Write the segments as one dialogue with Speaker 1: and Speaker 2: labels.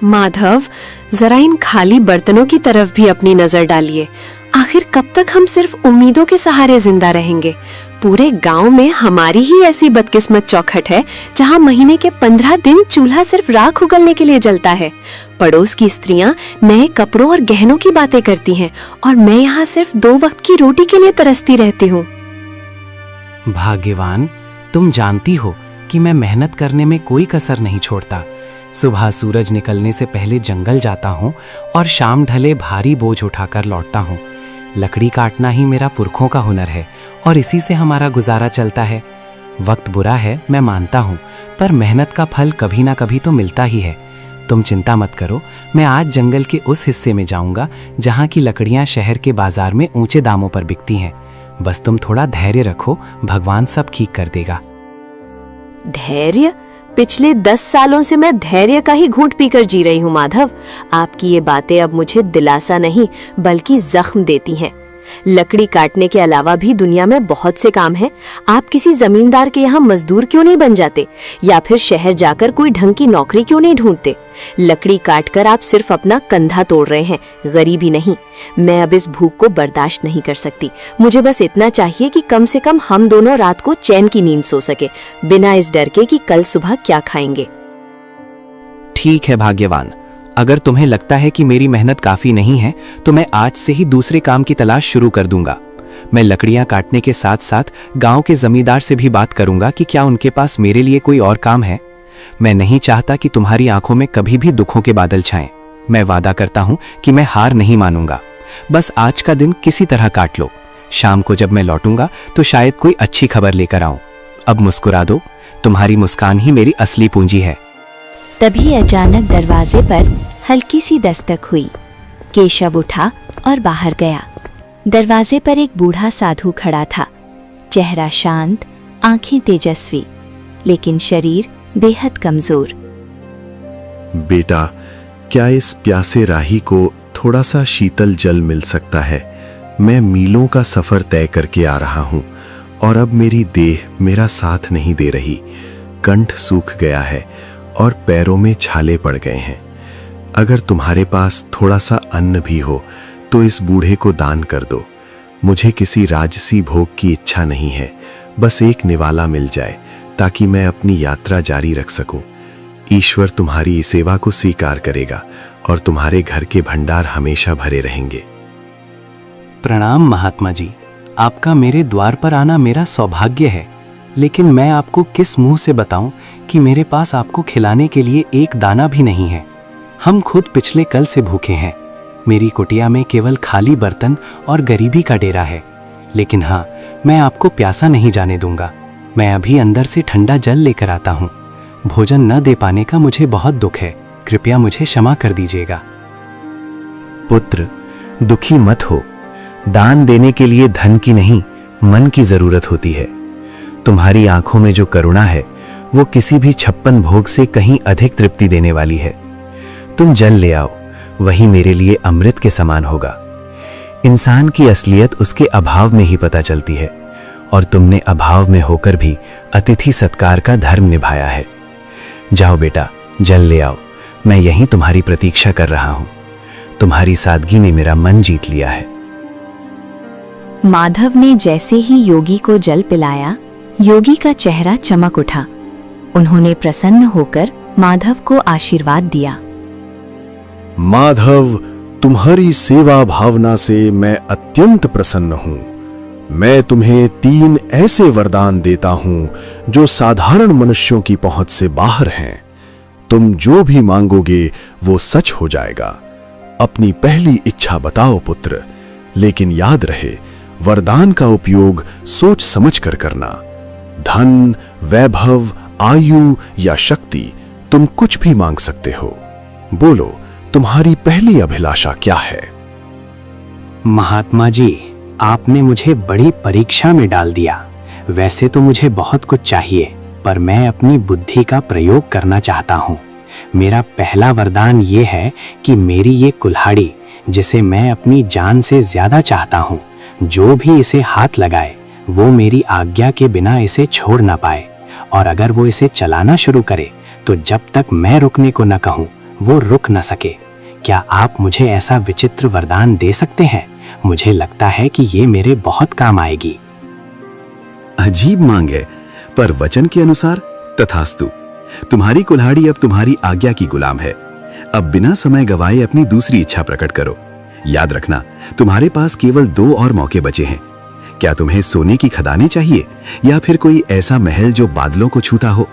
Speaker 1: माधव, जरा इन खाली बर्तनों की तरफ भी अपनी नजर डालिए। आखिर कब तक हम सिर्फ उम्मीदों के सहारे जिंदा रहेंगे? पूरे गांव में हमारी ही ऐसी बदकिस्मत चौखट है जहां महीने के 15 दिन चूल्हा सिर्फ राख उगलने के लिए जलता है। पड़ोस की स्त्रियां नए कपड़ों और गहनों की बातें करती हैं और मैं यहाँ सिर्फ 2 वक्त की रोटी के लिए तरसती रहती हूँ।
Speaker 2: भाग्यवान, तुम जानती हो कि मैं मेहनत करने में कोई कसर नहीं छोड़ता। सुबह सूरज निकलने से पहले जंगल जाता हूँ और शाम ढले भारी बोझ उठाकर लौटता हूँ। लकड़ी काटना ही मेरा पुरखों का हुनर है और इसी से हमारा गुजारा चलता है। वक्त बुरा है, मैं मानता हूँ, पर मेहनत का फल कभी ना कभी तो मिलता ही है। तुम चिंता मत करो, मैं आज जंगल के उस हिस्से में जाऊंगा जहाँ की लकड़ियाँ शहर के बाजार में ऊंचे दामों पर बिकती हैं। बस तुम थोड़ा धैर्य रखो, भगवान सब ठीक कर देगा।
Speaker 1: धैर्य? पिछले 10 सालों से मैं धैर्य का ही घूंट पीकर जी रही हूँ माधव। आपकी ये बातें अब मुझे दिलासा नहीं बल्कि जख्म देती हैं। लकड़ी काटने के अलावा भी दुनिया में बहुत से काम हैं। आप किसी जमींदार के यहाँ मजदूर क्यों नहीं बन जाते, या फिर शहर जाकर कोई ढंग की नौकरी क्यों नहीं ढूंढते? लकड़ी काटकर आप सिर्फ अपना कंधा तोड़ रहे हैं, गरीबी नहीं। मैं अब इस भूख को बर्दाश्त नहीं कर सकती। मुझे बस इतना चाहिए कि कम से कम हम दोनों रात को चैन की नींद सो सके, बिना इस डर के कि कल सुबह क्या खाएंगे।
Speaker 2: ठीक है भाग्यवान, अगर तुम्हें लगता है कि मेरी मेहनत काफी नहीं है तो मैं आज से ही दूसरे काम की तलाश शुरू कर दूंगा। मैं लकड़ियां काटने के साथ साथ गांव के जमींदार से भी बात करूंगा कि क्या उनके पास मेरे लिए कोई और काम है। मैं नहीं चाहता कि तुम्हारी आंखों में कभी भी दुखों के बादल छाएं। मैं वादा करता हूं कि मैं हार नहीं मानूंगा। बस आज का दिन किसी तरह काट लो। शाम को जब मैं लौटूंगा तो शायद कोई अच्छी खबर लेकर आऊं। अब मुस्कुरा दो, तुम्हारी मुस्कान ही मेरी असली पूंजी है।
Speaker 3: तभी अचानक दरवाजे पर हल्की सी दस्तक हुई। केशव उठा और बाहर गया। दरवाजे पर एक बूढ़ा साधु खड़ा था। चेहरा शांत, आंखें तेजस्वी, लेकिन शरीर बेहद कमजोर।
Speaker 4: बेटा, क्या इस प्यासे राही को थोड़ा सा शीतल जल मिल सकता है? मैं मीलों का सफर तय करके आ रहा हूं और अब मेरी देह मेरा साथ नहीं दे रही। कंठ सूख गया है और पैरों में छाले पड़ गए हैं। अगर तुम्हारे पास थोड़ा सा अन्न भी हो तो इस बूढ़े को दान कर दो। मुझे किसी राजसी भोग की इच्छा नहीं है, बस एक निवाला मिल जाए ताकि मैं अपनी यात्रा जारी रख सकूं। ईश्वर तुम्हारी इस सेवा को स्वीकार करेगा और तुम्हारे घर के भंडार हमेशा भरे रहेंगे।
Speaker 2: प्रणाम महात्मा जी, आपका मेरे द्वार पर आना मेरा सौभाग्य है, लेकिन मैं आपको किस मुंह से बताऊं कि मेरे पास आपको खिलाने के लिए एक दाना भी नहीं है। हम खुद पिछले कल से भूखे हैं। मेरी कुटिया में केवल खाली बर्तन और गरीबी का डेरा है। लेकिन हाँ, मैं आपको प्यासा नहीं जाने दूंगा। मैं अभी अंदर से ठंडा जल लेकर आता हूँ। भोजन न दे पाने का मुझे बहुत दुख है, कृपया मुझे क्षमा कर दीजिएगा।
Speaker 5: पुत्र, दुखी मत हो। दान देने के लिए धन की नहीं, मन की जरूरत होती है। तुम्हारी आंखों में जो करुणा है वो किसी भी 56 भोग से कहीं अधिक तृप्ति देने वाली है। तुम जल ले आओ, वही मेरे लिए अमृत के समान होगा। इंसान की असलियत उसके अभाव में ही पता चलती है, और तुमने अभाव में होकर भी अतिथि सत्कार का धर्म निभाया है। जाओ बेटा, जल ले आओ। मैं यहीं तुम्हारी प्रतीक्षा कर रहा हूं। तुम्हारी सादगी ने मेरा मन जीत लिया है।
Speaker 3: माधव ने जैसे ही योगी को जल पिलाया, योगी का चेहरा चमक उठा। उन्होंने प्रसन्न होकर माधव को आशीर्वाद दिया।
Speaker 4: माधव, तुम्हारी सेवा भावना से मैं अत्यंत प्रसन्न हूं। मैं तुम्हें 3 ऐसे वरदान देता हूं जो साधारण मनुष्यों की पहुंच से बाहर हैं। तुम जो भी मांगोगे वो सच हो जाएगा। अपनी पहली इच्छा बताओ पुत्र, लेकिन याद रहे, वरदान का उपयोग सोच समझ कर करना। धन, वैभव, आयु या शक्ति, तुम कुछ भी मांग सकते हो। बोलो, तुम्हारी पहली अभिलाषा क्या है?
Speaker 2: महात्मा जी, आपने मुझे बड़ी परीक्षा में डाल दिया। वैसे तो मुझे बहुत कुछ चाहिए, पर मैं अपनी बुद्धि का प्रयोग करना चाहता हूँ। मेरा पहला वरदान ये है कि मेरी ये कुल्हाड़ी, जिसे मैं अपनी जान से ज्यादा चाहता हूँ, जो भी इसे हाथ लगाए वो मेरी आज्ञा के बिना इसे छोड़ ना पाए, और अगर वो इसे चलाना शुरू करे तो जब तक मैं रुकने को न कहूँ वो रुक न सके। क्या आप मुझे ऐसा विचित्र वरदान दे सकते हैं? मुझे लगता है कि ये मेरे बहुत काम आएगी।
Speaker 4: अजीब मांग है, पर वचन के अनुसार तथास्तु। तुम्हारी कुल्हाड़ी अब तुम्हारी आज्ञा की गुलाम है। अब बिना समय गवाए अपनी दूसरी इच्छा प्रकट करो। याद रखना, तुम्हारे पास केवल 2 और मौके बचे हैं। क्या तुम्हें सोने की खदानें चाहिए या फिर कोई ऐसा महल जो बादलों को छूता हो?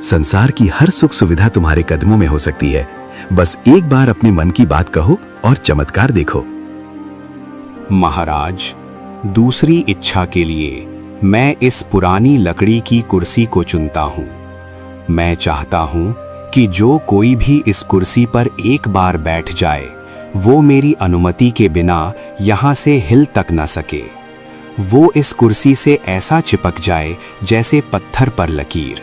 Speaker 4: संसार की हर सुख सुविधा तुम्हारे कदमों में हो सकती है। बस एक बार अपने मन की बात कहो और चमत्कार देखो।
Speaker 2: महाराज, दूसरी इच्छा के लिए मैं इस पुरानी लकड़ी की कुर्सी को चुनता हूँ। मैं चाहता हूँ कि जो कोई भी इस कुर्सी पर एक बार बैठ जाए, वो मेरी अनुमति के बिना यहाँ से हिल तक न सके। वो इस कुर्सी से ऐसा चिपक जाए जैसे पत्थर पर लकीर।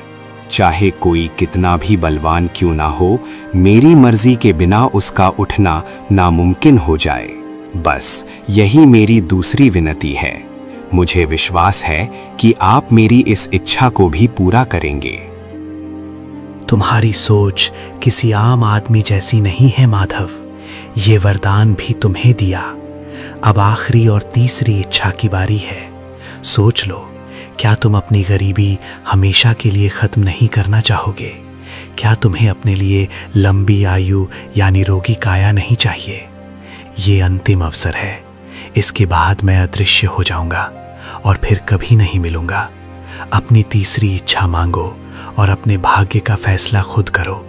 Speaker 2: चाहे कोई कितना भी बलवान क्यों ना हो, मेरी मर्जी के बिना उसका उठना नामुमकिन हो जाए। बस यही मेरी दूसरी विनती है। मुझे विश्वास है कि आप मेरी इस इच्छा को भी पूरा करेंगे।
Speaker 5: तुम्हारी सोच किसी आम आदमी जैसी नहीं है माधव। ये वरदान भी तुम्हें दिया। अब आखिरी और तीसरी इच्छा की बारी है। सोच लो, क्या तुम अपनी गरीबी हमेशा के लिए खत्म नहीं करना चाहोगे? क्या तुम्हें अपने लिए लंबी आयु यानी रोगी काया नहीं चाहिए? ये अंतिम अवसर है। इसके बाद मैं अदृश्य हो जाऊंगा और फिर कभी नहीं मिलूंगा। अपनी तीसरी इच्छा मांगो और अपने भाग्य का फैसला खुद करो।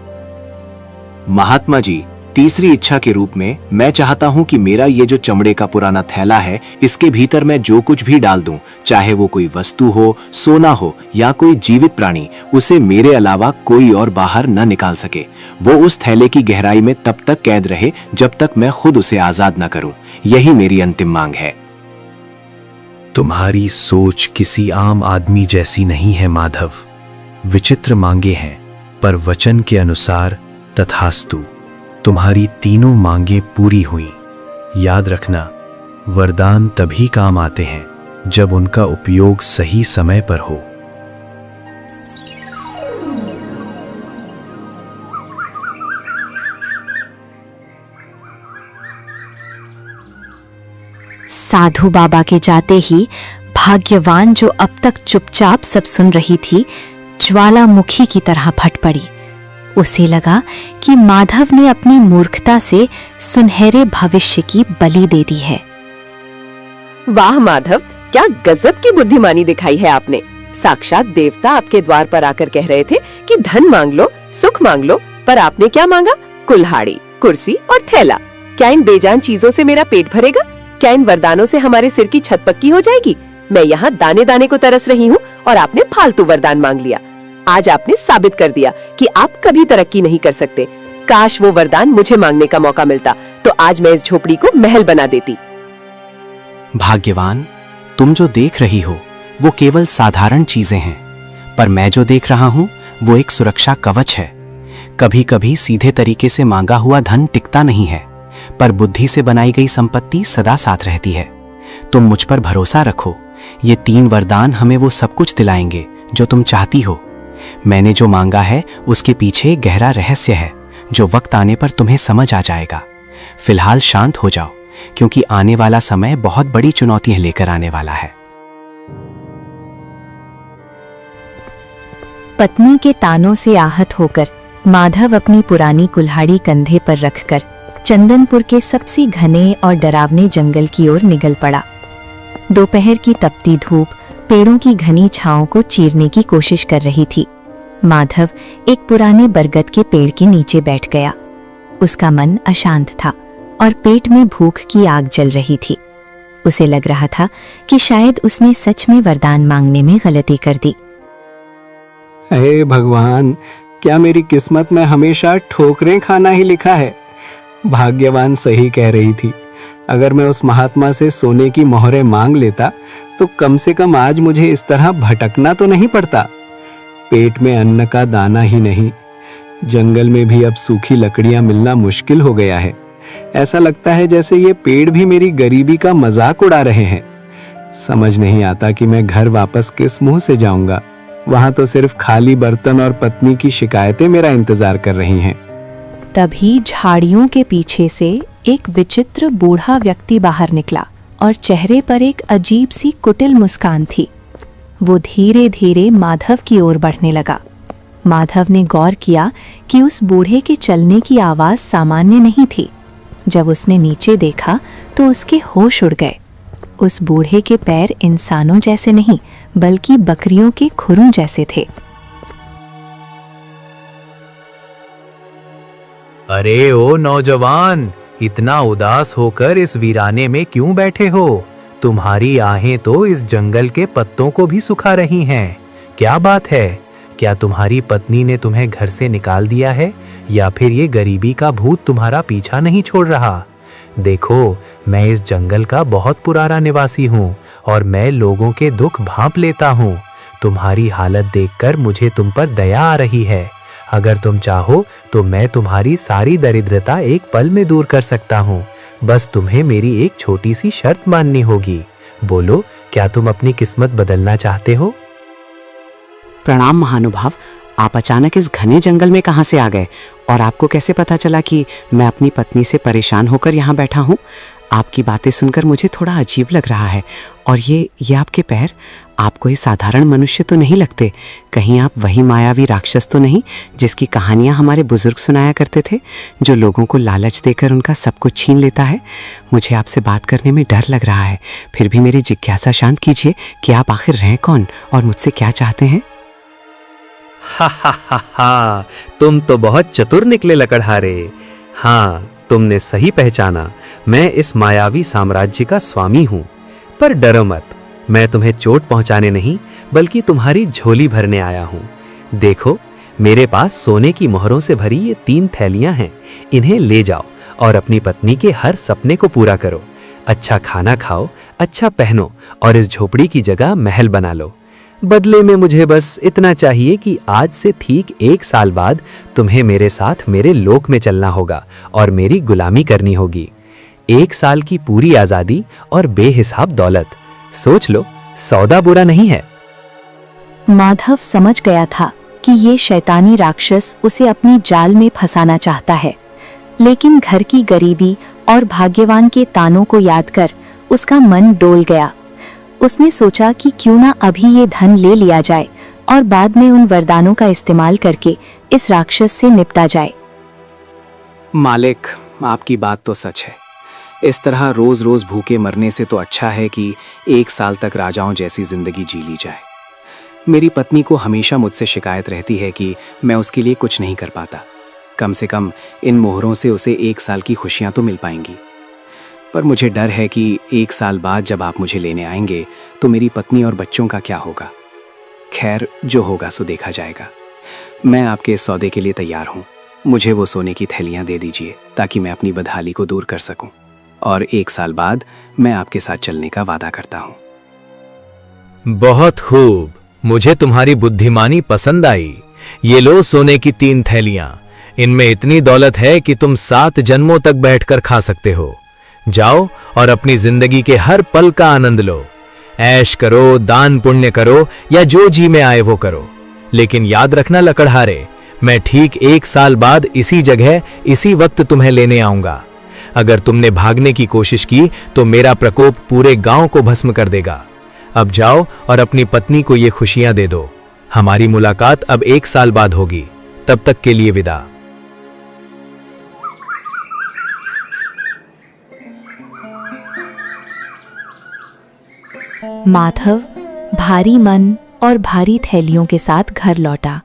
Speaker 2: महात्मा जी, तीसरी इच्छा के रूप में मैं चाहता हूँ कि मेरा ये जो चमड़े का पुराना थैला है, इसके भीतर मैं जो कुछ भी डाल दूं, चाहे वो कोई वस्तु हो, सोना हो या कोई जीवित प्राणी, उसे मेरे अलावा कोई और बाहर न निकाल सके। वो उस थैले की गहराई में तब तक कैद रहे जब तक मैं खुद उसे आजाद न करूं। यही मेरी अंतिम मांग है।
Speaker 5: तुम्हारी सोच किसी आम आदमी जैसी नहीं है माधव। विचित्र मांगे हैं, पर वचन के अनुसार तथास्तु। तुम्हारी तीनों मांगे पूरी हुई। याद रखना, वरदान तभी काम आते हैं जब उनका उपयोग सही समय पर हो।
Speaker 3: साधु बाबा के जाते ही भाग्यवान, जो अब तक चुपचाप सब सुन रही थी, ज्वालामुखी की तरह फट पड़ी। उसे लगा कि माधव ने अपनी मूर्खता से सुनहरे भविष्य की बलि दे दी है।
Speaker 1: वाह माधव, क्या गजब की बुद्धिमानी दिखाई है आपने। साक्षात देवता आपके द्वार पर आकर कह रहे थे कि धन मांग लो, सुख मांग लो, पर आपने क्या मांगा? कुल्हाड़ी, कुर्सी और थैला। क्या इन बेजान चीजों से मेरा पेट भरेगा? क्या इन वरदानों से हमारे सिर की छत पक्की हो जाएगी? मैं यहाँ दाने दाने को तरस रही हूँ और आपने फालतू वरदान मांग लिया। आज आपने साबित कर दिया कि आप कभी तरक्की नहीं कर सकते। काश वो वरदान मुझे मांगने का मौका मिलता, तो आज मैं इस झोपड़ी को महल बना देती।
Speaker 2: भाग्यवान, तुम जो देख रही हो वो केवल साधारण चीजें हैं, पर मैं जो देख रहा हूँ वो एक सुरक्षा कवच है। कभी कभी सीधे तरीके से मांगा हुआ धन टिकता नहीं है, पर बुद्धि से बनाई गई संपत्ति सदा साथ रहती है। तुम मुझ पर भरोसा रखो। ये 3 वरदान हमें वो सब कुछ दिलाएंगे जो तुम चाहती हो। मैंने जो मांगा है उसके पीछे गहरा रहस्य है जो वक्त आने पर तुम्हें समझ आ जाएगा। फिलहाल शांत हो जाओ, क्योंकि आने वाला समय बहुत बड़ी चुनौतियां लेकर आने वाला है।
Speaker 3: पत्नी के तानों से आहत होकर माधव अपनी पुरानी कुल्हाड़ी कंधे पर रखकर चंदनपुर के सबसे घने और डरावने जंगल की ओर निकल पड़ा। दोपहर की तपती धूप पेड़ों की घनी छांव को चीरने की कोशिश कर रही थी। माधव एक पुराने बरगद के पेड़ के नीचे बैठ गया। उसका मन अशांत था और पेट में भूख की आग जल रही थी। उसे लग रहा था कि शायद उसने सच में वरदान मांगने में गलती कर दी।
Speaker 2: हे भगवान, क्या मेरी किस्मत में हमेशा ठोकरें खाना ही लिखा है? भाग्यवान सही कह रही थी। अगर मैं उस महात्मा से सोने की मोहरें मांग लेता तो कम से कम आज मुझे इस तरह भटकना तो नहीं पड़ता। पेट में अन्न का दाना ही नहीं, जंगल में भी अब सूखी लकड़ियां मिलना मुश्किल हो गया है। ऐसा लगता है जैसे ये पेड़ भी मेरी गरीबी का मजाक उड़ा रहे हैं। समझ नहीं आता कि मैं घर वापस किस मुंह से जाऊंगा। वहां तो सिर्फ खाली बर्तन और पत्नी की शिकायतें मेरा इंतजार कर रही हैं।
Speaker 3: तभी झाड़ियों के पीछे से एक विचित्र बूढ़ा व्यक्ति बाहर निकला और चेहरे पर एक अजीब सी कुटिल मुस्कान थी। वो धीरे धीरे माधव की ओर बढ़ने लगा। माधव ने गौर किया कि उस बूढ़े के चलने की आवाज़ सामान्य नहीं थी। जब उसने नीचे देखा तो उसके होश उड़ गए। उस बूढ़े के पैर इंसानों जैसे नहीं बल्कि बकरियों के खुरों जैसे थे।
Speaker 2: अरे ओ नौजवान, इतना उदास होकर इस वीराने में क्यों बैठे हो? तुम्हारी आहें तो इस जंगल के पत्तों को भी सुखा रही हैं। क्या बात है? क्या तुम्हारी पत्नी ने तुम्हें घर से निकाल दिया है या फिर ये गरीबी का भूत तुम्हारा पीछा नहीं छोड़ रहा? देखो, मैं इस जंगल का बहुत पुराना निवासी हूँ और मैं लोगों के दुख भांप लेता हूँ। तुम्हारी हालत देखकर मुझे तुम पर दया आ रही है। अगर तुम चाहो तो मैं तुम्हारी सारी दरिद्रता एक पल में दूर कर सकता हूँ। बस तुम्हें मेरी एक छोटी सी शर्त माननी होगी। बोलो, क्या तुम अपनी किस्मत बदलना चाहते हो?
Speaker 6: प्रणाम महानुभाव, आप अचानक इस घने जंगल में कहाँ से आ गए और आपको कैसे पता चला कि मैं अपनी पत्नी से परेशान होकर यहाँ बैठा हूँ? आपकी बातें सुनकर मुझे थोड़ा अजीब लग रहा है। और ये आपके पैर, आप कोई साधारण मनुष्य तो नहीं लगते। कहीं आप वही मायावी राक्षस तो नहीं जिसकी कहानियाँ हमारे बुजुर्ग सुनाया करते थे, जो लोगों को लालच देकर उनका सब कुछ छीन लेता है? मुझे आपसे बात करने में डर लग रहा है। फिर भी मेरी जिज्ञासा शांत कीजिए कि आप आखिर हैं कौन और मुझसे क्या चाहते हैं?
Speaker 2: हा हा हा हा, तुम तो बहुत चतुर निकले लकड़हारे। हाँ, तुमने सही पहचाना। मैं इस मायावी साम्राज्य का स्वामी हूँ। पर डरो मत, मैं तुम्हें चोट पहुंचाने नहीं बल्कि तुम्हारी झोली भरने आया हूँ। देखो, मेरे पास सोने की मोहरों से भरी ये 3 थैलियां हैं। इन्हें ले जाओ और अपनी पत्नी के हर सपने को पूरा करो। अच्छा खाना खाओ, अच्छा पहनो और इस झोपड़ी की जगह महल बना लो। बदले में मुझे बस इतना चाहिए कि आज से ठीक 1 साल बाद तुम्हें मेरे साथ मेरे लोक में चलना होगा और मेरी गुलामी करनी होगी। 1 साल की पूरी आजादी और बेहिसाब दौलत। सोच लो, सौदा बुरा नहीं है।
Speaker 3: माधव समझ गया था कि ये शैतानी राक्षस उसे अपनी जाल में फंसाना चाहता है, लेकिन घर की गरीबी और भाग्यवान के तानों को याद कर उसका मन डोल गया। उसने सोचा कि क्यों ना अभी ये धन ले लिया जाए और बाद में उन वरदानों का इस्तेमाल करके इस राक्षस से निपटा जाए।
Speaker 5: मालिक, आपकी बात तो सच है। इस तरह रोज रोज भूखे मरने से तो अच्छा है कि 1 साल तक राजाओं जैसी जिंदगी जी ली जाए। मेरी पत्नी को हमेशा मुझसे शिकायत रहती है कि मैं उसके लिए कुछ नहीं कर पाता। कम से कम इन मोहरों से उसे 1 साल की खुशियां तो मिल पाएंगी। पर मुझे डर है कि 1 साल बाद जब आप मुझे लेने आएंगे तो मेरी पत्नी और बच्चों का क्या होगा। खैर, जो होगा सो देखा जाएगा। मैं आपके इस सौदे के लिए तैयार हूँ। मुझे वो सोने की थैलियाँ दे दीजिए ताकि मैं अपनी बदहाली को दूर कर सकूं। और 1 साल बाद मैं आपके साथ चलने का वादा करता हूँ।
Speaker 2: बहुत खूब, मुझे तुम्हारी बुद्धिमानी पसंद आई। ये लो सोने की 3 थैलियां। इनमें इतनी दौलत है कि तुम 7 जन्मों तक बैठकर खा सकते हो। जाओ और अपनी जिंदगी के हर पल का आनंद लो। ऐश करो, दान पुण्य करो या जो जी में आए वो करो। लेकिन याद रखना लकड़हारे, मैं ठीक 1 साल बाद इसी जगह इसी वक्त तुम्हें लेने आऊंगा। अगर तुमने भागने की कोशिश की तो मेरा प्रकोप पूरे गांव को भस्म कर देगा। अब जाओ और अपनी पत्नी को ये खुशियां दे दो। हमारी मुलाकात अब 1 साल बाद होगी। तब तक के लिए विदा।
Speaker 3: माधव भारी मन और भारी थैलियों के साथ घर लौटा।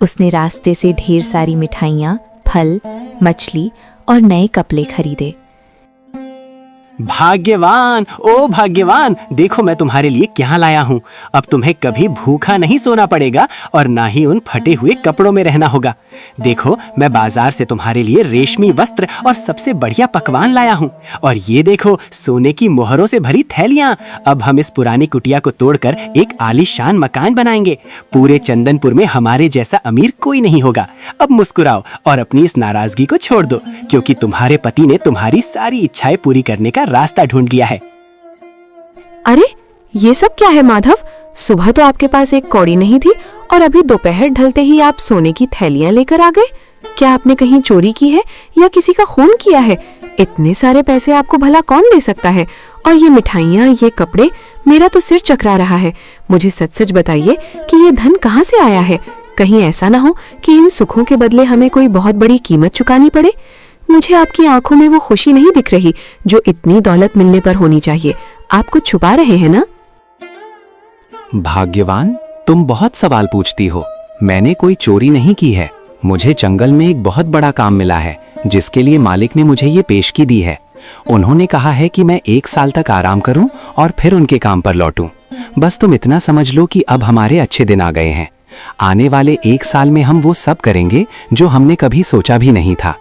Speaker 3: उसने रास्ते से ढेर सारी मिठाइयाँ, फल, मछली और नए कपड़े खरीदे।
Speaker 5: भाग्यवान, ओ भाग्यवान, देखो मैं तुम्हारे लिए क्या लाया हूँ। अब तुम्हें कभी भूखा नहीं सोना पड़ेगा और ना ही उन फटे हुए कपड़ों में रहना होगा। देखो, मैं बाजार से तुम्हारे लिए रेशमी वस्त्र और सबसे बढ़िया पकवान लाया हूँ। और ये देखो, सोने की मोहरों से भरी थैलियाँ। अब हम इस पुरानी कुटिया को तोड़कर एक आलीशान मकान बनाएंगे। पूरे चंदनपुर में हमारे जैसा अमीर कोई नहीं होगा। अब मुस्कुराओ और अपनी इस नाराजगी को छोड़ दो, क्योंकि तुम्हारे पति ने तुम्हारी सारी इच्छाएं पूरी करने का रास्ता ढूंढ लिया है।
Speaker 1: अरे, ये सब क्या है माधव? सुबह तो आपके पास एक कौड़ी नहीं थी और अभी दोपहर ढलते ही आप सोने की थैलियां लेकर आ गए। क्या आपने कहीं चोरी की है या किसी का खून किया है? इतने सारे पैसे आपको भला कौन दे सकता है? और ये मिठाइयाँ, ये कपड़े, मेरा तो सिर चकरा रहा है। मुझे सच सच बताइए कि ये धन कहाँ से आया है? कहीं ऐसा ना हो कि इन सुखों के बदले हमें कोई बहुत बड़ी कीमत चुकानी पड़े। मुझे आपकी आंखों में वो खुशी नहीं दिख रही जो इतनी दौलत मिलने पर होनी चाहिए। आप कुछ छुपा रहे हैं ना?
Speaker 2: भाग्यवान, तुम बहुत सवाल पूछती हो। मैंने कोई चोरी नहीं की है। मुझे जंगल में एक बहुत बड़ा काम मिला है जिसके लिए मालिक ने मुझे ये पेशगी दी है। उन्होंने कहा है कि मैं 1 साल तक आराम करूं और फिर उनके काम पर लौटूं। बस तुम इतना समझ लो कि अब हमारे अच्छे दिन आ गए हैं। आने वाले 1 साल में हम वो सब करेंगे जो हमने कभी सोचा भी नहीं था।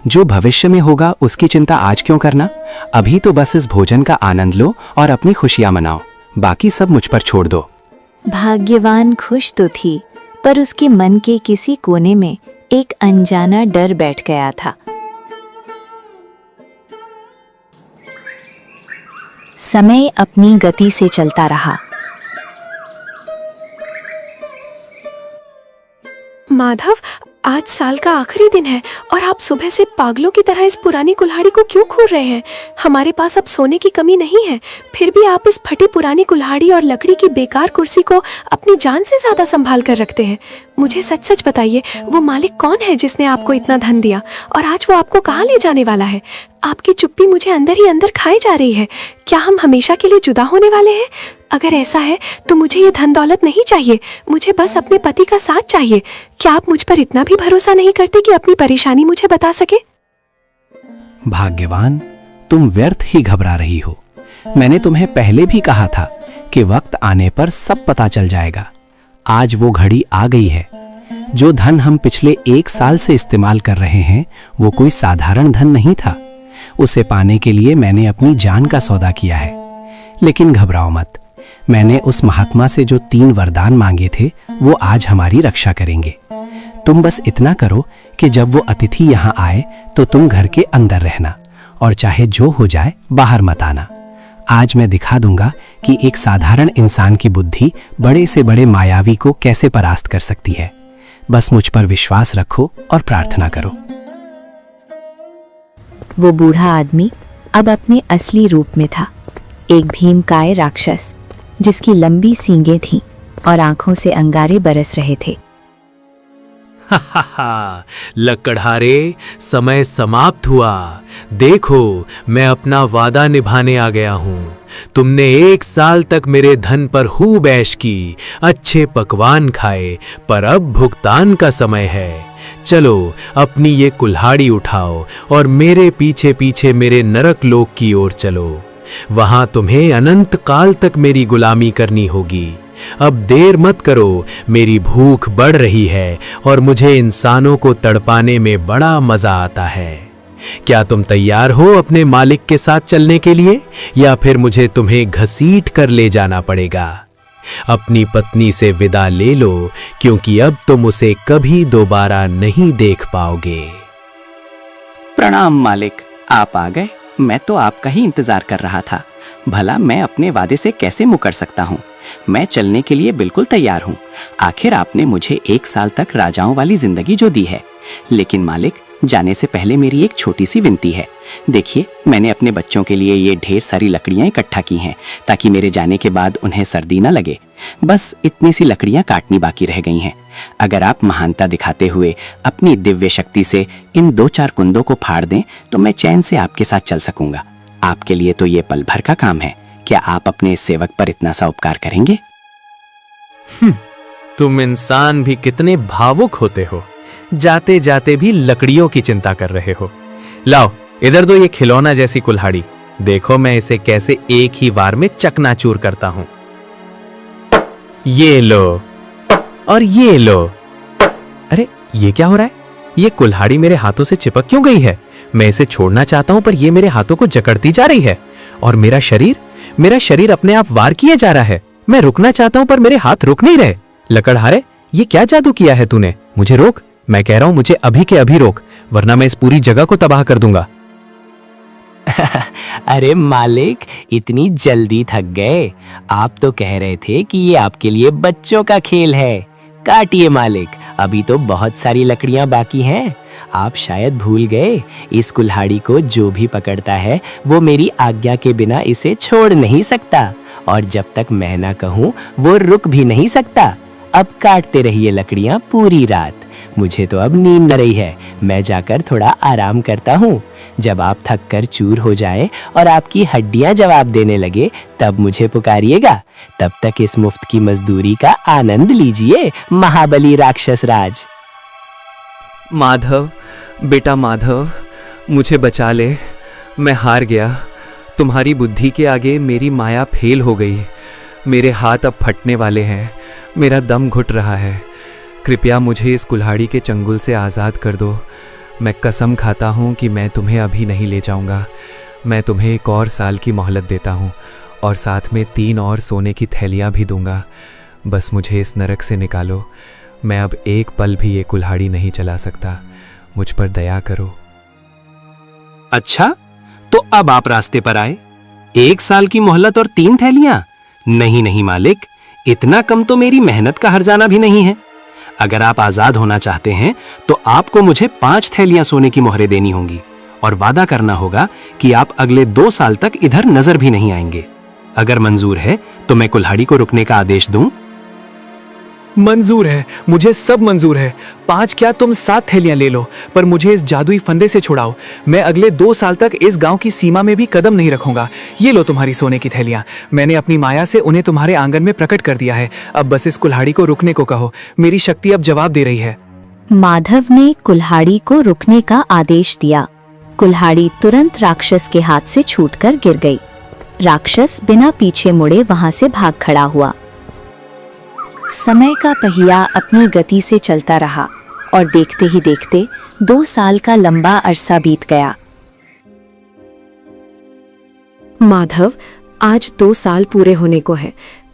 Speaker 2: जो भविष्य में होगा उसकी चिंता आज क्यों करना? अभी तो बस इस भोजन का आनंद लो और अपनी खुशियां मनाओ। बाकी सब मुझ पर छोड़ दो।
Speaker 3: भाग्यवान खुश तो थी, पर उसके मन के किसी कोने में एक अनजाना डर बैठ गया था। समय अपनी गति से चलता रहा।
Speaker 1: माधव, आज साल का आखिरी दिन है और आप सुबह से पागलों की तरह इस पुरानी कुल्हाड़ी को क्यों घूर रहे हैं? हमारे पास अब सोने की कमी नहीं है, फिर भी आप इस फटी पुरानी कुल्हाड़ी और लकड़ी की बेकार कुर्सी को अपनी जान से ज्यादा संभाल कर रखते हैं। मुझे सच सच बताइए, वो मालिक कौन है जिसने आपको इतना धन दिया और आज वो आपको कहाँ ले जाने वाला है? आपकी चुप्पी मुझे अंदर ही अंदर खाई जा रही है। क्या हम हमेशा के लिए जुदा होने वाले हैं? अगर ऐसा है तो मुझे ये धन दौलत नहीं चाहिए, मुझे बस अपने पति का साथ चाहिए। क्या आप मुझ पर इतना भी भरोसा नहीं करते कि अपनी परेशानी मुझे बता सके?
Speaker 2: भाग्यवान, तुम व्यर्थ ही घबरा रही हो। मैंने तुम्हें पहले भी कहा था कि वक्त आने पर सब पता चल जाएगा। आज वो घड़ी आ गई है। जो धन हम पिछले 1 साल से इस्तेमाल कर रहे हैं वो कोई साधारण धन नहीं था। उसे पाने के लिए मैंने अपनी जान का सौदा किया है। लेकिन घबराओ मत, मैंने उस महात्मा से जो 3 वरदान मांगे थे वो आज हमारी रक्षा करेंगे। तुम बस इतना करो कि जब वो अतिथि यहाँ आए तो तुम घर के अंदर रहना और चाहे जो हो जाए बाहर मत आना। आज मैं दिखा दूंगा कि एक साधारण इंसान की बुद्धि बड़े से बड़े मायावी को कैसे परास्त कर सकती है। बस मुझ पर विश्वास रखो और प्रार्थना करो।
Speaker 3: वो बूढ़ा आदमी अब अपने असली रूप में था, एक भीमकाय राक्षस जिसकी लंबी सींगें थीं और आंखों से अंगारे बरस रहे थे।
Speaker 7: लकड़हारे, समय समाप्त हुआ। देखो, मैं अपना वादा निभाने आ गया हूँ। तुमने 1 साल तक मेरे धन पर खूब ऐश की, अच्छे पकवान खाए, पर अब भुगतान का समय है। चलो अपनी ये कुल्हाड़ी उठाओ और मेरे पीछे पीछे मेरे नरक लोक की ओर चलो। वहां तुम्हें अनंत काल तक मेरी गुलामी करनी होगी। अब देर मत करो, मेरी भूख बढ़ रही है और मुझे इंसानों को तड़पाने में बड़ा मजा आता है। क्या तुम तैयार हो अपने मालिक के साथ चलने के लिए, या फिर मुझे तुम्हें घसीट कर ले जाना पड़ेगा? अपनी पत्नी से विदा ले लो, क्योंकि अब तुम उसे कभी दोबारा नहीं देख पाओगे।
Speaker 6: प्रणाम मालिक, आप आ गए। मैं तो आपका ही इंतजार कर रहा था। भला मैं अपने वादे से कैसे मुकर सकता हूँ? मैं चलने के लिए बिल्कुल तैयार हूँ। आखिर आपने मुझे 1 साल तक राजाओं वाली जिंदगी जो दी है। लेकिन मालिक, जाने से पहले मेरी एक छोटी सी विनती है। देखिए, मैंने अपने बच्चों के लिए ये ढेर सारी लकड़ियां इकट्ठा की हैं ताकि मेरे जाने के बाद उन्हें सर्दी न लगे। बस इतनी सी लकड़ियां काटनी बाकी रह गई हैं। अगर आप महानता दिखाते हुए अपनी दिव्य शक्ति से इन 2-4 कुंदों को फाड़ दें तो मैं चैन से आपके साथ चल सकूंगा। आपके लिए तो ये पल भर का काम है। क्या आप अपने सेवक पर इतना सा उपकार करेंगे?
Speaker 7: तुम इंसान भी कितने भावुक होते हो, जाते जाते भी लकड़ियों की चिंता कर रहे हो। लाओ इधर दो ये खिलौना जैसी कुल्हाड़ी। देखो मैं इसे कैसे एक ही वार में चकनाचूर करता हूं। ये लो और ये लो। अरे ये क्या हो रहा है? ये कुल्हाड़ी मेरे हाथों से चिपक क्यों गई है? मैं इसे छोड़ना चाहता हूं पर ये मेरे हाथों को जकड़ती जा रही है। और मेरा शरीर अपने आप वार किए जा रहा है। मैं रुकना चाहता हूं पर मेरे हाथ रुक नहीं रहे। लकड़हारे, ये क्या जादू किया है तूने? मुझे रोक, मैं कह रहा हूं मुझे अभी के अभी रोक, वरना मैं इस पूरी जगह को तबाह कर दूंगा।
Speaker 8: अरे मालिक, इतनी जल्दी थक गए? आप तो कह रहे थे कि ये आपके लिए बच्चों का खेल है। काटिए मालिक, अभी तो बहुत सारी लकड़ियां बाकी हैं। आप शायद भूल गए, इस कुल्हाड़ी को जो भी पकड़ता है वो मेरी आज्ञा के बिना इसे छोड़ नहीं सकता, और जब तक मैं ना कहूँ वो रुक भी नहीं सकता। अब काटते रहिए लकड़ियाँ पूरी रात। मुझे तो अब नींद न रही है, मैं जाकर थोड़ा आराम करता हूँ। जब आप थक कर चूर हो जाए और आपकी हड्डियाँ जवाब देने लगे तब मुझे पुकारिएगा। तब तक इस मुफ्त की मजदूरी का आनंद लीजिए, महाबली राक्षस राज।
Speaker 7: माधव, बेटा माधव, मुझे बचा ले, मैं हार गया। तुम्हारी बुद्धि के आगे मेरी माया फेल हो गई। मेरे हाथ अब फटने वाले हैं, मेरा दम घुट रहा है। कृपया मुझे इस कुल्हाड़ी के चंगुल से आज़ाद कर दो। मैं कसम खाता हूँ कि मैं तुम्हें अभी नहीं ले जाऊँगा। मैं तुम्हें 1 और साल की मोहलत देता हूँ और साथ में 3 और सोने की थैलियाँ भी दूंगा। बस मुझे इस नरक से निकालो। मैं अब एक पल भी ये कुल्हाड़ी नहीं चला सकता। मुझ पर दया करो।
Speaker 2: अच्छा, तो अब आप रास्ते पर आए। 1 साल की मोहलत और 3 थैलियां? नहीं नहीं मालिक, इतना कम तो मेरी मेहनत का हर्जाना भी नहीं है। अगर आप आजाद होना चाहते हैं तो आपको मुझे 5 थैलियां सोने की मोहरें देनी होंगी और वादा करना होगा कि आप अगले 2 साल तक इधर नजर भी नहीं आएंगे। अगर मंजूर है तो मैं कुल्हाड़ी को रुकने का आदेश दूं।
Speaker 7: मंजूर है, मुझे सब मंजूर है। 5 क्या, तुम 7 थैलियां ले लो, पर मुझे इस जादुई फंदे से छुड़ाओ। मैं अगले 2 साल तक इस गांव की सीमा में भी कदम नहीं रखूंगा। ये लो तुम्हारी सोने की थैलियां। मैंने अपनी माया से उन्हें तुम्हारे आंगन में प्रकट कर दिया है। अब बस इस कुल्हाड़ी को रुकने को कहो। मेरी शक्ति अब जवाब दे रही है।
Speaker 3: माधव ने कुल्हाड़ी को रुकने का आदेश दिया। कुल्हाड़ी तुरंत राक्षस के हाथ से छूटकर गिर गई। राक्षस बिना पीछे मुड़े वहां से भाग खड़ा हुआ। समय का पहिया अपनी गति से चलता रहा और देखते ही देखते 2 साल का लंबा अरसा बीत गया।
Speaker 1: माधव, आज 2 साल पूरे होने को है।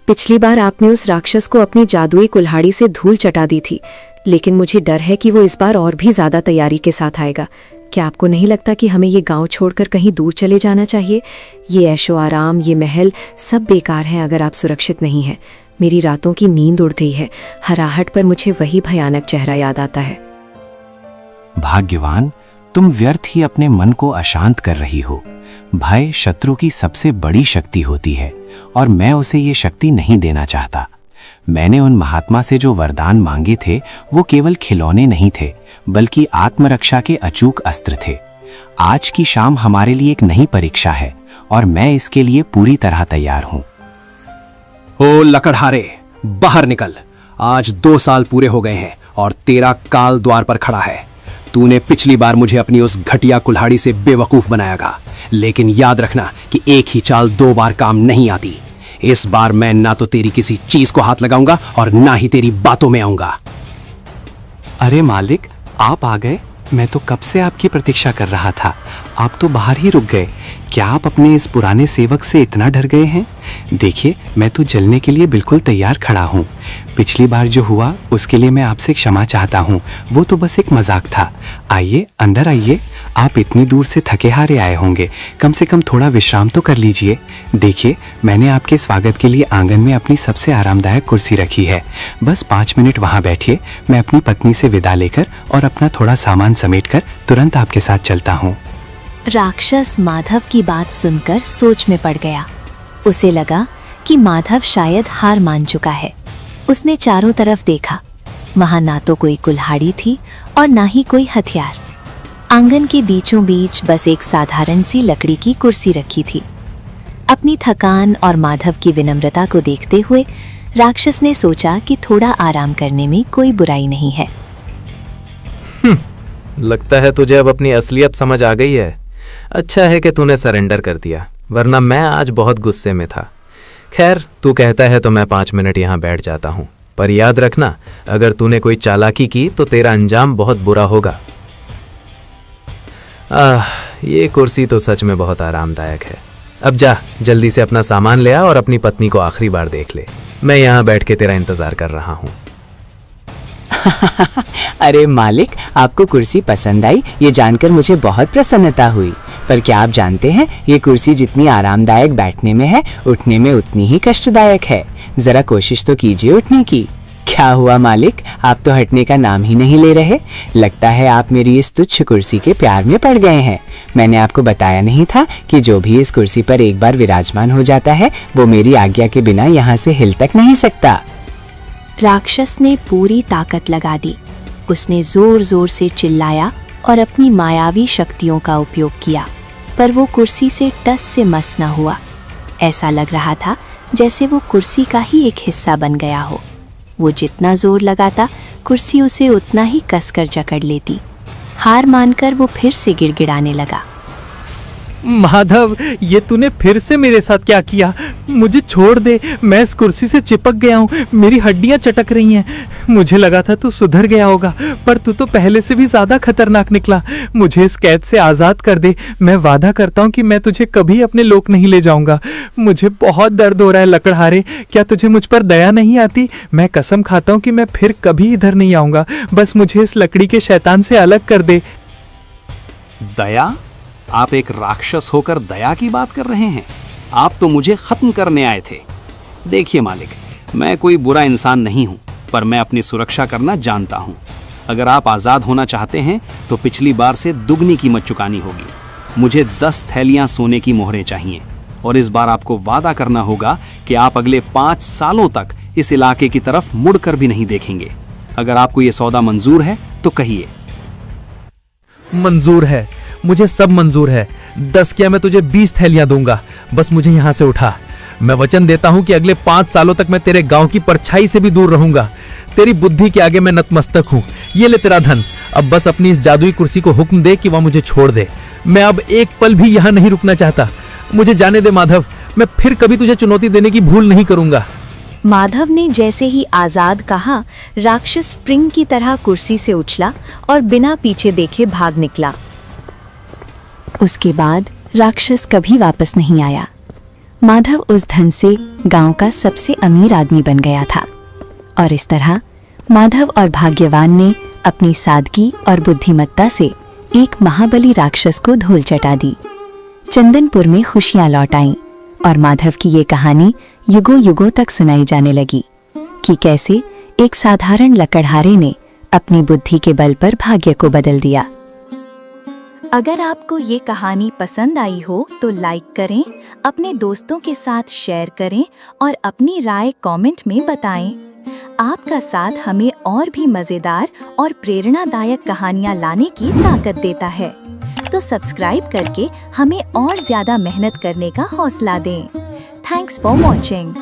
Speaker 1: पिछली बार आपने उस राक्षस को अपनी जादुई कुल्हाड़ी से धूल चटा दी थी, लेकिन मुझे डर है कि वो इस बार और भी ज्यादा तैयारी के साथ आएगा। क्या आपको नहीं लगता कि हमें ये गांव छोड़कर कहीं दूर चले जाना चाहिए? ये ऐशो आराम, ये महल सब बेकार हैं अगर आप सुरक्षित नहीं हैं। मेरी रातों की नींद उड़ गई है। हराहट पर मुझे वही भयानक चेहरा याद आता है।
Speaker 2: भाग्यवान, तुम व्यर्थ ही अपने मन को अशांत कर रही हो। भय शत्रु की सबसे बड़ी शक्ति होती है और मैं उसे ये शक्ति नहीं देना चाहता। मैंने उन महात्मा से जो वरदान मांगे थे वो केवल खिलौने नहीं थे, बल्कि आत्मरक्षा के अचूक अस्त्र थे। आज की शाम हमारे लिए एक नई परीक्षा है और मैं इसके लिए पूरी तरह तैयार हूं।
Speaker 9: ओ लकड़हारे, बाहर निकल। आज 2 साल पूरे हो गए हैं और तेरा काल द्वार पर खड़ा है। तूने पिछली बार मुझे अपनी उस घटिया कुल्हाड़ी से बेवकूफ बनायागा, लेकिन याद रखना कि एक ही चाल 2 बार काम नहीं आती। इस बार मैं ना तो तेरी किसी चीज को हाथ लगाऊंगा और ना ही तेरी बातों में आऊंगा।
Speaker 2: अरे मालिक, आप आ गए। मैं तो कब से आपकी प्रतीक्षा कर रहा था। आप तो बाहर ही रुक गए। क्या आप अपने इस पुराने सेवक से इतना डर गए हैं? देखिए, मैं तो जलने के लिए बिल्कुल तैयार खड़ा हूँ। पिछली बार जो हुआ उसके लिए मैं आपसे क्षमा चाहता हूँ। वो तो बस एक मजाक था। आइए, अंदर आइए। आप इतनी दूर से थके हारे आए होंगे, कम से कम थोड़ा विश्राम तो कर लीजिए। देखिए, मैंने आपके स्वागत के लिए आंगन में अपनी सबसे आरामदायक कुर्सी रखी है। बस 5 मिनट वहाँ बैठिए। मैं अपनी पत्नी से विदा लेकर और अपना थोड़ा सामान समेटकर तुरंत आपके साथ चलता हूँ।
Speaker 3: राक्षस माधव की बात सुनकर सोच में पड़ गया। उसे लगा कि माधव शायद हार मान चुका है। उसने चारों तरफ देखा। वहां ना तो कोई कुल्हाड़ी थी और ना ही कोई हथियार। आंगन के बीचों बीच बस एक साधारण सी लकड़ी की कुर्सी रखी थी। अपनी थकान और माधव की विनम्रता को देखते हुए राक्षस ने सोचा कि थोड़ा आराम करने में कोई बुराई नहीं है।
Speaker 7: लगता है तुझे अब अपनी असलियत समझ आ गई है। अच्छा है कि तूने सरेंडर कर दिया, वरना मैं आज बहुत गुस्से में था। खैर, तू कहता है तो मैं 5 मिनट यहाँ बैठ जाता हूँ, पर याद रखना, अगर तूने कोई चालाकी की तो तेरा अंजाम बहुत बुरा होगा। ये कुर्सी तो सच में बहुत आरामदायक है। अब जा, जल्दी से अपना सामान ले आ और अपनी पत्नी को आखिरी बार देख ले। मैं यहाँ बैठ के तेरा इंतजार कर रहा हूँ।
Speaker 6: अरे मालिक, आपको कुर्सी पसंद आई ये जानकर मुझे बहुत प्रसन्नता हुई। पर क्या आप जानते हैं, ये कुर्सी जितनी आरामदायक बैठने में है, उठने में उतनी ही कष्टदायक है। जरा कोशिश तो कीजिए उठने की।
Speaker 8: क्या हुआ मालिक, आप तो हटने का नाम ही नहीं ले रहे। लगता है आप मेरी इस तुच्छ कुर्सी के प्यार में पड़ गए हैं। मैंने आपको बताया नहीं था कि जो भी इस कुर्सी पर एक बार विराजमान हो जाता है वो मेरी आज्ञा के बिना यहाँ से हिल तक नहीं सकता।
Speaker 3: राक्षस ने पूरी ताकत लगा दी। उसने जोर जोर से चिल्लाया और अपनी मायावी शक्तियों का उपयोग किया, पर वो कुर्सी से टस से मस न हुआ। ऐसा लग रहा था जैसे वो कुर्सी का ही एक हिस्सा बन गया हो। वो जितना जोर लगाता कुर्सी उसे उतना ही कसकर जकड़ लेती। हार मानकर वो फिर से गिड़गिड़ाने लगा।
Speaker 7: माधव, ये तूने फिर से मेरे साथ क्या किया? मुझे छोड़ दे, मैं इस कुर्सी से चिपक गया हूँ, मेरी हड्डियाँ चटक रही हैं। मुझे लगा था तू सुधर गया होगा, पर तू तो पहले से भी ज्यादा खतरनाक निकला। मुझे इस कैद से आजाद कर दे। मैं वादा करता हूँ कि मैं तुझे कभी अपने लोक नहीं ले जाऊंगा। मुझे बहुत दर्द हो रहा है लकड़हारे, क्या तुझे मुझ पर दया नहीं आती? मैं कसम खाता हूँ कि मैं फिर कभी इधर नहीं आऊंगा। बस मुझे इस लकड़ी के शैतान से अलग कर दे।
Speaker 9: दया? आप एक राक्षस होकर दया की बात कर रहे हैं? आप तो मुझे खत्म करने आए थे। देखिए मालिक, मैं कोई बुरा इंसान नहीं हूं, पर मैं अपनी सुरक्षा करना जानता हूं। अगर आप आजाद होना चाहते हैं तो पिछली बार से दुगनी कीमत चुकानी होगी। मुझे 10 थैलियां सोने की मोहरें चाहिए, और इस बार आपको वादा करना होगा कि आप अगले 5 सालों तक इस इलाके की तरफ मुड़कर भी नहीं देखेंगे। अगर आपको यह सौदा मंजूर है तो कहिए।
Speaker 7: मंजूर है, मुझे सब मंजूर है। 10 क्या, मैं तुझे 20 थैलियां दूंगा। बस मुझे यहाँ से उठा। मैं वचन देता हूँ कि अगले 5 सालों तक मैं तेरे गांव की परछाई से भी दूर रहूंगा। तेरी बुद्धि के आगे मैं नतमस्तक हूँ। ये ले तेरा धन। अब बस अपनी इस जादुई कुर्सी को हुक्म दे कि वह मुझे छोड़ दे। मैं अब एक पल भी यहाँ नहीं रुकना चाहता। मुझे जाने दे माधव, मैं फिर कभी तुझे चुनौती देने की भूल नहीं करूंगा।
Speaker 3: माधव ने जैसे ही आजाद कहा, राक्षस स्प्रिंग की तरह कुर्सी से उछला और बिना पीछे देखे भाग निकला। उसके बाद राक्षस कभी वापस नहीं आया। माधव उस धन से गांव का सबसे अमीर आदमी बन गया था। और इस तरह माधव और भाग्यवान ने अपनी सादगी और बुद्धिमत्ता से एक महाबली राक्षस को धूल चटा दी। चंदनपुर में खुशियां लौट आईं और माधव की ये कहानी युगों युगों तक सुनाई जाने लगी कि कैसे एक साधारण लकड़हारे ने अपनी बुद्धि के बल पर भाग्य को बदल दिया। अगर आपको ये कहानी पसंद आई हो तो लाइक करें, अपने दोस्तों के साथ शेयर करें और अपनी राय कमेंट में बताएं। आपका साथ हमें और भी मजेदार और प्रेरणादायक कहानियां लाने की ताकत देता है। तो सब्सक्राइब करके हमें और ज्यादा मेहनत करने का हौसला दें। Thanks for watching.